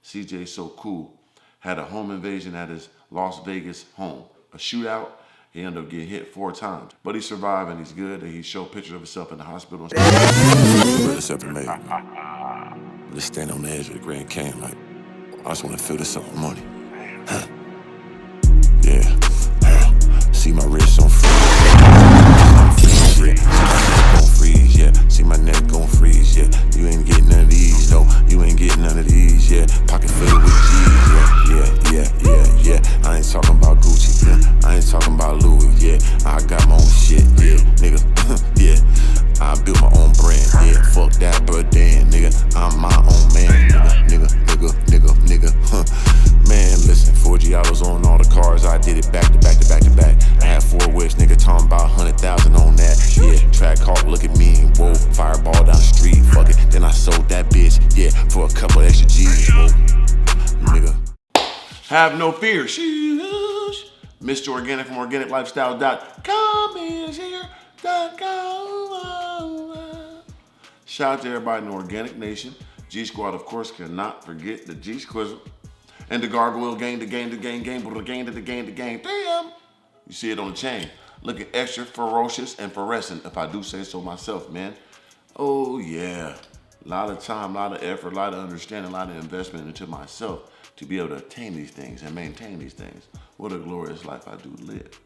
CJ So Cool had a home invasion at his Las Vegas home. A shootout. He ended up getting hit 4 times. But he survived and he's good. And he showed pictures of himself in the hospital. This up made. Just stand on the edge of the Grand Canyon like, I just want to feel this up with money. Yeah. See my wrist on freeze. Yeah. See my neck gon' freeze. Yeah. You ain't getting none of these, no. You ain't getting none of these, yeah. Pocket filled with G's, yeah. I ain't talking about Gucci, yeah. I ain't talking about Louis, yeah. I got my own shit, yeah, nigga, yeah. I built my own brand, yeah. Fuck that, but damn, nigga, I'm my own man, nigga. Man, listen, 4G, I was on all the cars. I did it back to back. I had 4 whips, nigga, talking about 100,000 on that. Yeah, track hawk, look at me, whoa. Fireball down the street, fuck it. Then I sold that bitch, yeah, for a couple extra G's, whoa, nigga. Have no fear. Mr. Organik from OrganicLifestyle.com is here. Shout out to everybody in the Organic Nation. G Squad, of course, cannot forget the G Squizzle. And the Gargoyle gang. Damn! You see it on the chain. Looking extra ferocious and fluorescent, if I do say so myself, man. Oh, yeah. A lot of time, a lot of effort, a lot of understanding, a lot of investment into myself to be able to attain these things and maintain these things. What a glorious life I do live.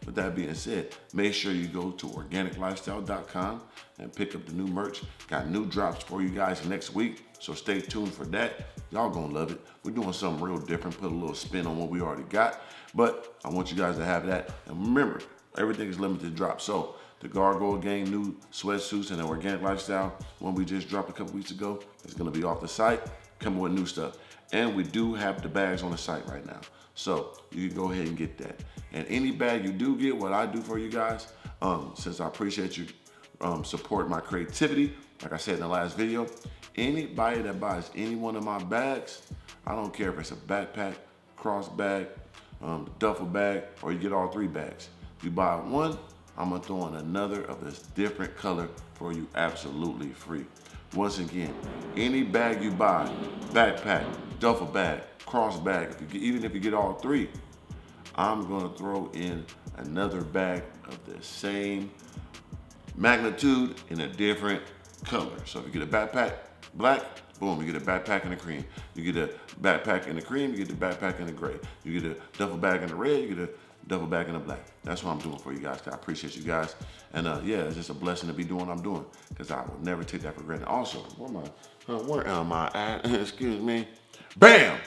With that being said, make sure you go to OrganicLifestyle.com and pick up the new merch. Got new drops for you guys next week, so stay tuned for that. Y'all gonna love it. We're doing something real different, put a little spin on what we already got, but I want you guys to have that. And remember, everything is limited drop. So the Gargoyle gang new sweatsuits and the Organic Lifestyle, one we just dropped a couple weeks ago, is gonna be off the site, coming with new stuff. And we do have the bags on the site right now. So you can go ahead and get that. And any bag you do get, what I do for you guys, since I appreciate you support my creativity, like I said in the last video, anybody that buys any one of my bags, I don't care if it's a backpack, cross bag, duffel bag, or you get all 3 bags. You buy one, I'm gonna throw in another of this different color for you absolutely free. Once again, any bag you buy, backpack, duffel bag, cross bag, even if you get all 3, I'm gonna throw in another bag of the same magnitude in a different color. So if you get a backpack, black, boom, you get a backpack in the cream. You get a backpack in the cream, you get the backpack in the gray. You get a duffel bag in the red, you get a duffel bag in the black. That's what I'm doing for you guys. I appreciate you guys. And yeah, it's just a blessing to be doing what I'm doing, because I will never take that for granted. Also, where am I at? Excuse me. Bam!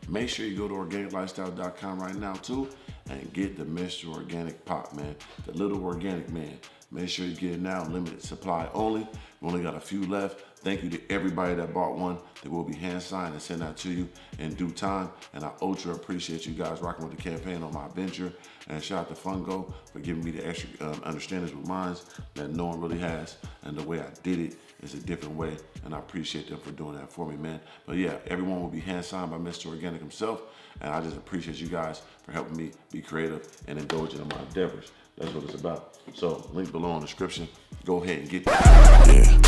Make sure you go to OrganicLifestyle.com right now too and get the Mr. Organic Pop, man. The little organic man. Make sure you get it now, limited supply only. We only got a few left. Thank you to everybody that bought one. They will be hand signed and sent out to you in due time. And I ultra appreciate you guys rocking with the campaign on my venture. And shout out to Fungo for giving me the extra understandings with mine that no one really has. And the way I did it is a different way. And I appreciate them for doing that for me, man. But yeah, everyone will be hand signed by Mr. Organic himself. And I just appreciate you guys for helping me be creative and indulging in my endeavors. That's what it's about. So link below in the description. Go ahead and get that. Yeah.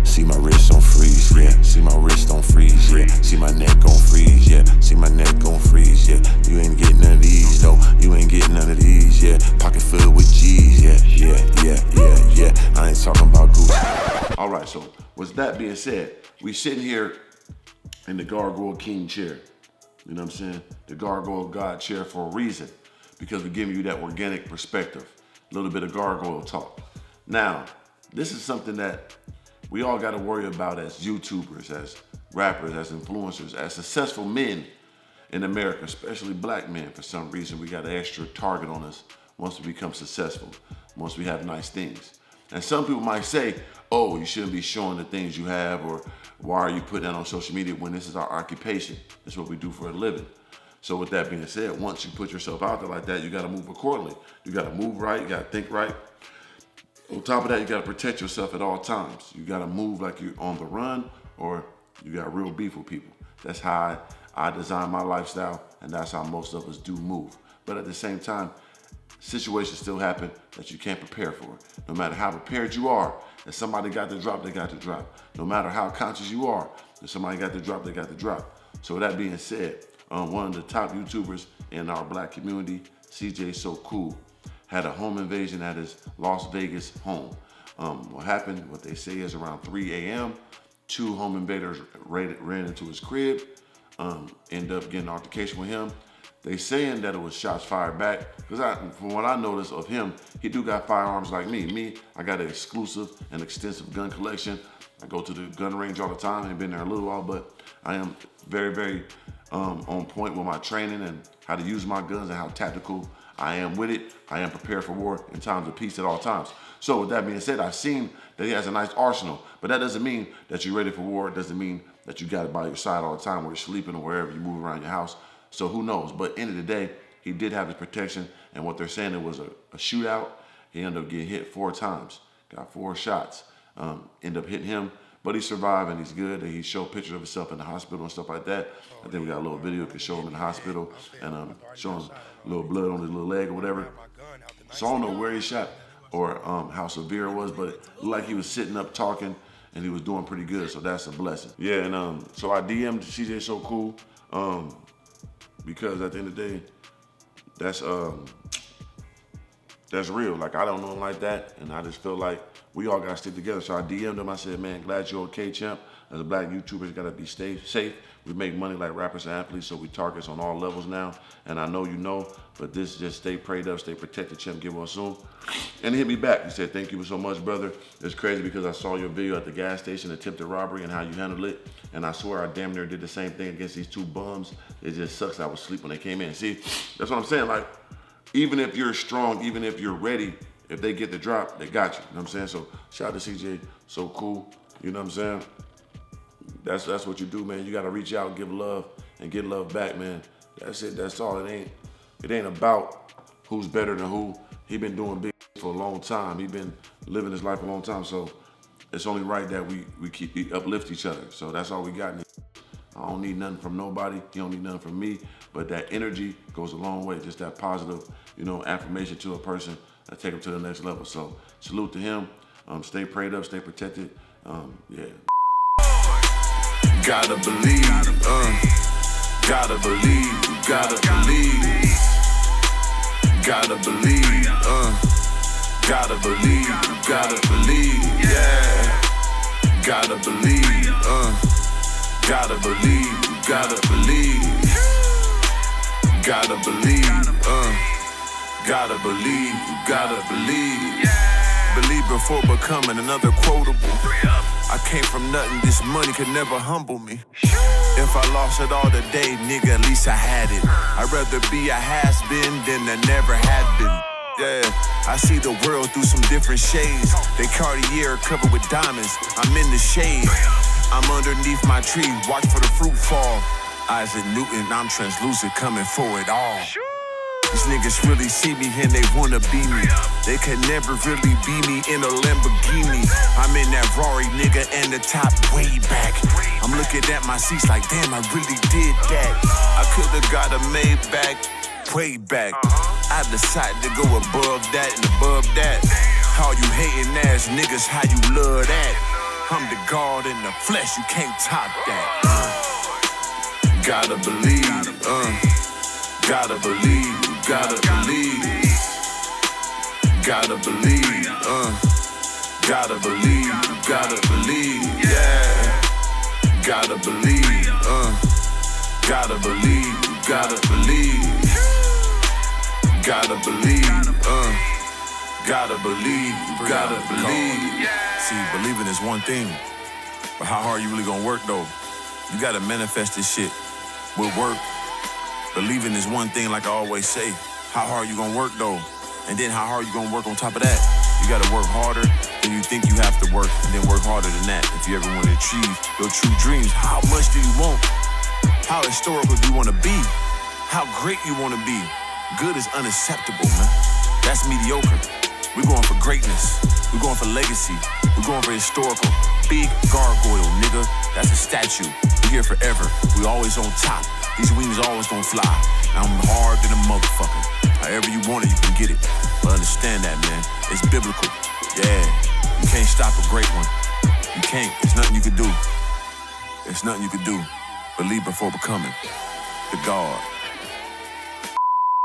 See my wrist on freeze, yeah. See my wrist on freeze, yeah. See my neck on freeze, yeah. See my neck on freeze, yeah. You ain't getting none of these, no. You ain't getting none of these, yeah. Pocket filled with G's, yeah. I ain't talking about Gucci. All right, so with that being said, we sitting here in the Gargoyle King chair. You know what I'm saying? The Gargoyle God chair for a reason, because we're giving you that organic perspective, a little bit of gargoyle talk. Now, this is something that we all got to worry about as YouTubers, as rappers, as influencers, as successful men in America, especially black men. For some reason, we got an extra target on us once we become successful, once we have nice things. And some people might say, oh, you shouldn't be showing the things you have, or why are you putting that on social media when this is our occupation? This is what we do for a living. So with that being said, once you put yourself out there like that, you gotta move accordingly. You gotta move right, you gotta think right. On top of that, you gotta protect yourself at all times. You gotta move like you're on the run, or you got real beef with people. That's how I design my lifestyle, and that's how most of us do move. But at the same time, situations still happen that you can't prepare for. No matter how prepared you are, if somebody got the drop, they got the drop. No matter how conscious you are, If somebody got the drop, they got the drop. So with that being said, one of the top YouTubers in our black community, CJ So Cool, had a home invasion at his Las Vegas home. What happened, what they say is around 3 a.m., 2 home invaders ran into his crib, ended up getting an altercation with him. They saying that it was shots fired back, because from what I noticed of him, he do got firearms like me. I got an exclusive and extensive gun collection. I go to the gun range all the time. I ain't been there a little while, but I am very, very on point with my training and how to use my guns and how tactical I am with it. I am prepared for war in times of peace at all times. So with that being said, I've seen that he has a nice arsenal, but that doesn't mean that you're ready for war. It doesn't mean that you got it by your side all the time where you're sleeping or wherever you move around your house. So who knows? But end of the day, he did have his protection, and what they're saying, it was a shootout. He ended up getting hit 4 times, got 4 shots, ended up hitting him, but he survived and he's good. And he showed pictures of himself in the hospital and stuff like that. I think we got a little video could show him in the hospital and show him a little blood on his little leg or whatever. So I don't know where he shot or how severe it was, but it looked like he was sitting up talking and he was doing pretty good, so that's a blessing. Yeah, and so I DM'd CJ So Cool, because at the end of the day, that's real. Like, I don't know him like that, and I just feel like we all gotta stick together. So I DM'd him, I said, man, glad you're okay, champ. As a black YouTuber, you gotta be safe. We make money like rappers and athletes, so we targets on all levels now. And I know you know, but this just stay prayed up, stay protected, champ, get well soon. And he hit me back, he said, thank you so much, brother. It's crazy because I saw your video at the gas station, attempted robbery and how you handled it. And I swear I damn near did the same thing against these 2 bums. It just sucks I was asleep when they came in. See, that's what I'm saying, like, even if you're strong, even if you're ready, if they get the drop, they got you. You know what I'm saying? So shout out to CJ So Cool. You know what I'm saying? That's what you do, man. You gotta reach out, give love, and get love back, man. That's it, that's all. It ain't about who's better than who. He been doing big for a long time. He been living his life a long time. So it's only right that we uplift each other. So that's all we got. I don't need nothing from nobody. He don't need nothing from me. But that energy goes a long way. Just that positive, affirmation to a person that take them to the next level. So salute to him. Stay prayed up, stay protected. Yeah. Gotta believe, gotta believe, gotta believe, gotta believe, gotta believe, gotta believe, yeah. Gotta believe, gotta believe, gotta believe, gotta believe, gotta believe, gotta believe. Believe before becoming another quotable. I came from nothing, this money could never humble me. If I lost it all today, nigga, at least I had it. I'd rather be a has-been than a never had been. Yeah, I see the world through some different shades. They Cartier covered with diamonds, I'm in the shade. I'm underneath my tree, watch for the fruit fall. Isaac Newton, I'm translucent, coming for it all. These niggas really see me and they wanna be me. They could never really be me in a Lamborghini. I'm in that Rari, nigga, and the top way back. I'm looking at my seats like, damn, I really did that. I could've got a Maybach way back. I decided to go above that and above that. All you hating ass niggas, how you love that? I'm the God in the flesh, you can't top that. Gotta believe, gotta believe, gotta believe, gotta believe, gotta believe, gotta believe, yeah. Gotta believe, gotta believe, gotta believe, gotta believe, gotta believe, gotta believe. See, believing is one thing, but how hard you really gonna work though? You gotta manifest this shit with work. Believing is one thing, like I always say. How hard you gonna work though? And then how hard you gonna work on top of that? You gotta work harder than you think you have to work, and then work harder than that if you ever want to achieve your true dreams. How much do you want? How historical do you want to be? How great you want to be? Good is unacceptable, man. That's mediocre. We're going for greatness. We're going for legacy. We're going for historical. Big Gargoyle, nigga. That's a statue. We're here forever. We always on top. These wings always gonna fly. I'm hard than a motherfucker. However you want it, you can get it. But understand that, man. It's biblical. Yeah. You can't stop a great one. You can't. There's nothing you can do. There's nothing you can do. Believe before becoming the God.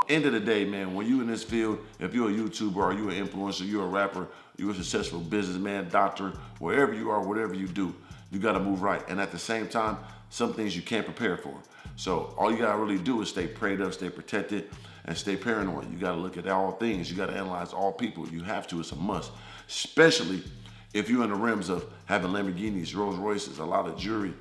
End of the day, man, when you in this field, if you're a YouTuber or you're an influencer, you're a rapper, you're a successful businessman, doctor, wherever you are, whatever you do, you gotta move right. And at the same time, some things you can't prepare for. So all you gotta really do is stay prayed up, stay protected, and stay paranoid. You gotta look at all things. You gotta analyze all people. You have to, it's a must. Especially if you're in the rims of having Lamborghinis, Rolls Royces, a lot of jewelry.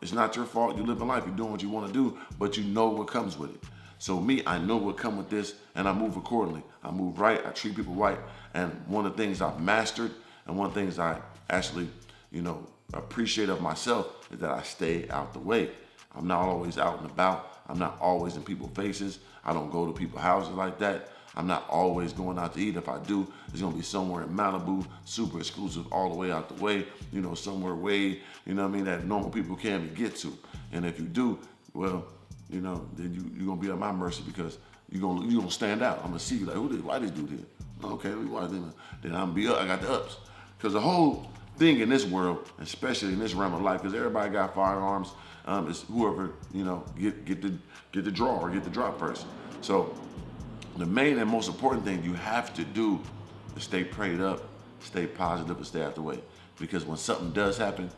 It's not your fault. You're living life. You're doing what you want to do, but you know what comes with it. So me, I know what comes with this, and I move accordingly. I move right. I treat people right. And one of the things I've mastered, and one of the things I actually, appreciate of myself is that I stay out the way. I'm not always out and about. I'm not always in people's faces. I don't go to people's houses like that. I'm not always going out to eat. If I do, it's gonna be somewhere in Malibu, super exclusive, all the way out the way, somewhere way, that normal people can't even get to. And if you do, well, then you're gonna be at my mercy because you're gonna stand out. I'm gonna see you like, why this dude here? Okay, then I'm be up. I got the ups. Because the whole thing in this world, especially in this realm of life, because everybody got firearms, it's whoever, get the draw or get the drop first. So the main and most important thing you have to do is stay prayed up, stay positive, and stay out the way. Because when something does happen,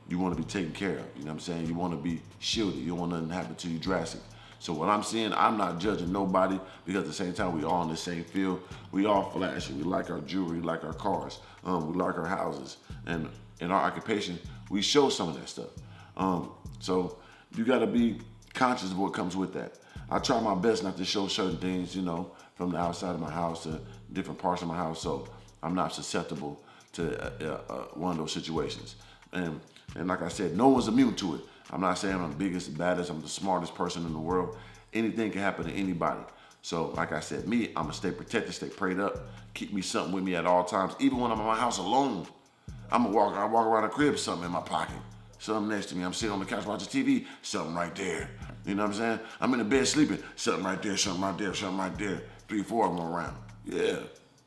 you want to be taken care of. You know what I'm saying? You want to be shielded. You don't want nothing to happen to you drastic. So what I'm saying, I'm not judging nobody because at the same time, we all in the same field. We all flashy. We like our jewelry, we like our cars, we like our houses. And in our occupation, we show some of that stuff. So you got to be conscious of what comes with that. I try my best not to show certain things, from the outside of my house to different parts of my house, so I'm not susceptible to one of those situations. And like I said, no one's immune to it. I'm not saying I'm the biggest, baddest, I'm the smartest person in the world. Anything can happen to anybody. So like I said, me, I'm gonna stay protected, stay prayed up, keep me something with me at all times. Even when I'm in my house alone, I walk around the crib, something in my pocket, something next to me. I'm sitting on the couch watching TV, something right there. You know what I'm saying? I'm in the bed sleeping, something right there, something right there, something right there. 3, 4 of them around. Yeah.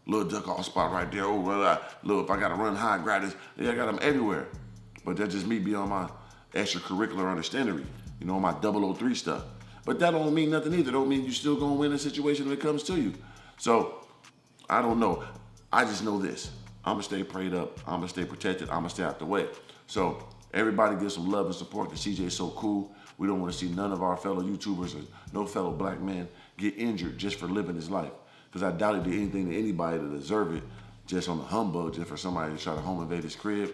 Little duck off spot right there. Oh, well, if I gotta run high, grab this. Yeah, I got them everywhere. But that's just me being on my extracurricular understanding, my 003 stuff. But that don't mean nothing either. Don't mean you still gonna win a situation when it comes to you. So, I don't know. I just know this. I'm gonna stay prayed up. I'm gonna stay protected. I'm gonna stay out the way. So, everybody give some love and support. The CJ's so cool. We don't want to see none of our fellow YouTubers or no fellow black man get injured just for living his life. Because I doubt he did anything to anybody to deserve it just on the humbug, just for somebody to try to home invade his crib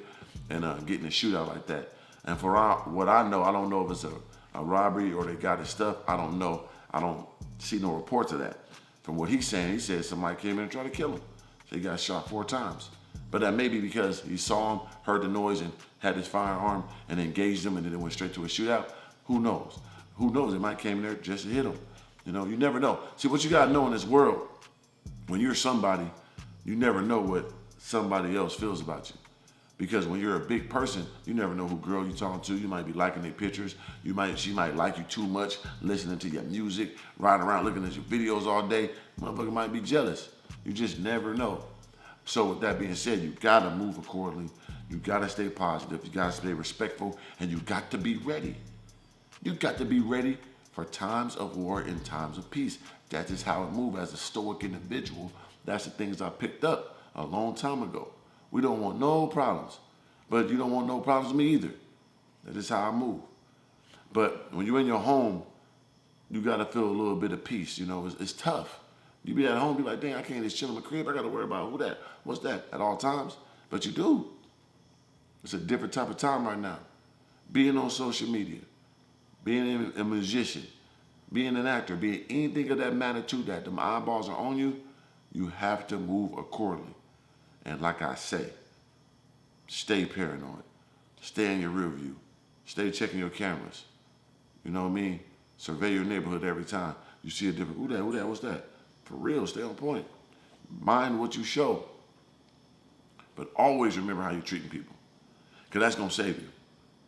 and get in a shootout like that. And for what I know, I don't know if it's a robbery or they got his stuff. I don't know. I don't see no reports of that. From what he's saying, he said somebody came in and tried to kill him. So he got shot 4 times. But that may be because he saw him, heard the noise, and had his firearm and engaged him, and then it went straight to a shootout. Who knows? Who knows? They might came in there just to hit him. You never know. See, what you gotta know in this world, when you're somebody, you never know what somebody else feels about you. Because when you're a big person, you never know who girl you're talking to. You might be liking their pictures. She might like you too much, listening to your music, riding around looking at your videos all day. Motherfucker might be jealous. You just never know. So with that being said, you gotta move accordingly. You gotta stay positive. You gotta stay respectful, and you got to be ready. You got to be ready for times of war and times of peace. That is how it moves as a stoic individual. That's the things I picked up a long time ago. We don't want no problems, but you don't want no problems with me either. That is how I move. But when you're in your home, you got to feel a little bit of peace. It's tough. You be at home, be like, dang, I can't just chill in my crib. I got to worry about who that, what's that at all times. But you do. It's a different type of time right now. Being on social media, being a musician, being an actor, being anything of that magnitude that them eyeballs are on you, you have to move accordingly. And like I say, stay paranoid. Stay in your rear view. Stay checking your cameras. You know what I mean? Survey your neighborhood every time. You see a different, who that, what's that? For real, stay on point. Mind what you show. But always remember how you're treating people. Because that's going to save you.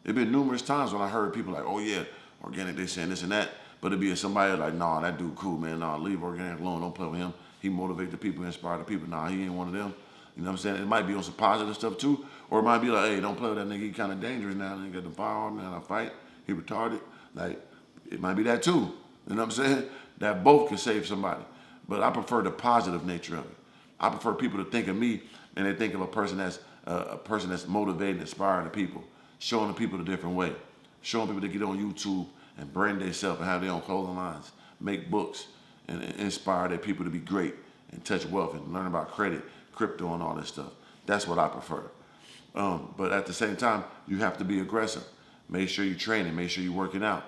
There been numerous times when I heard people like, oh yeah, Organik, they saying this and that. But it'd be somebody like, nah, that dude cool, man. Nah, leave Organik alone. Don't play with him. He motivate the people, inspire the people. Nah, he ain't one of them. You know what I'm saying? It might be on some positive stuff too, or it might be like, hey, don't play with that nigga. He kind of dangerous now. He got the firearm now. I fight. He retarded. Like, it might be that too. You know what I'm saying? That both can save somebody. But I prefer the positive nature of it. I prefer people to think of me and they think of a person that's motivating, inspiring the people, showing the people the different way, showing people to get on YouTube and brand themselves and have their own clothing lines, make books, and inspire their people to be great and touch wealth and learn about credit, crypto, and all this stuff. That's what I prefer. But at the same time, you have to be aggressive. Make sure you're training. Make sure you're working out.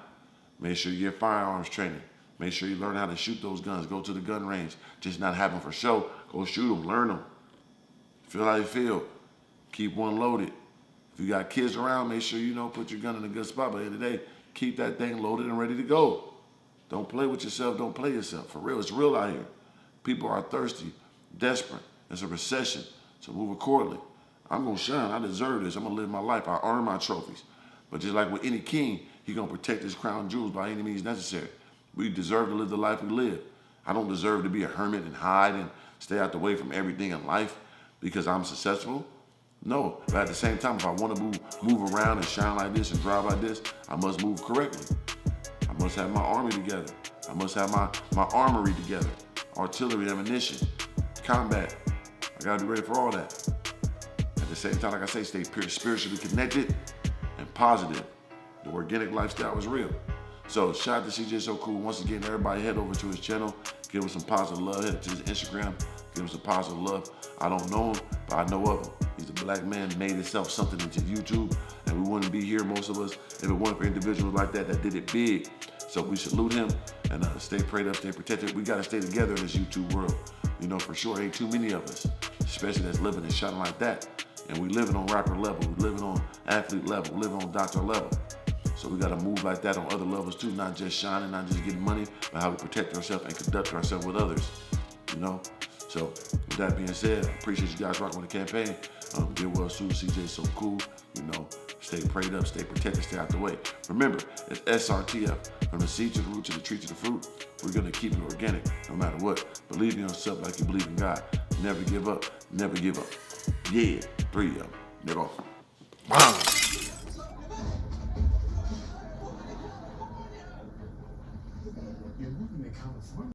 Make sure you get firearms training. Make sure you learn how to shoot those guns. Go to the gun range. Just not have them for show. Go shoot them. Learn them. Feel how you feel. Keep one loaded. If you got kids around, make sure you put your gun in a good spot. But at the end of the day, keep that thing loaded and ready to go. Don't play with yourself. Don't play yourself. For real, it's real out here. People are thirsty, desperate. It's a recession, so move accordingly. I'm going to shine. I deserve this. I'm going to live my life. I earn my trophies. But just like with any king, he's going to protect his crown jewels by any means necessary. We deserve to live the life we live. I don't deserve to be a hermit and hide and stay out the way from everything in life because I'm successful. No, but at the same time, if I want to move around and shine like this and drive like this, I must move correctly. I must have my army together. I must have my armory together. Artillery, ammunition, combat. I gotta be ready for all that. At the same time, like I say, stay spiritually connected and positive. The organic lifestyle is real. So shout out to CJ So Cool. Once again, everybody head over to his channel. Give him some positive love. Head to his Instagram. Give him some positive love. I don't know him, but I know of him. He's a black man, made himself something into YouTube, and we wouldn't be here, most of us, if it weren't for individuals like that did it big. So we salute him, and stay prayed up, stay protected. We gotta stay together in this YouTube world. For sure, ain't too many of us, especially that's living and shining like that. And we living on rapper level, we living on athlete level, we living on doctor level. So we gotta move like that on other levels too, not just shining, not just getting money, but how we protect ourselves and conduct ourselves with others, So with that being said, I appreciate you guys rocking with the campaign. Get well soon, CJ So Cool. Stay prayed up, stay protected, stay out the way. Remember, it's S.R.T.F. From the seed to the root to the tree to the fruit. We're gonna keep it organic, no matter what. Believe in yourself like you believe in God. Never give up, never give up. Yeah, 3 of them. Nigga.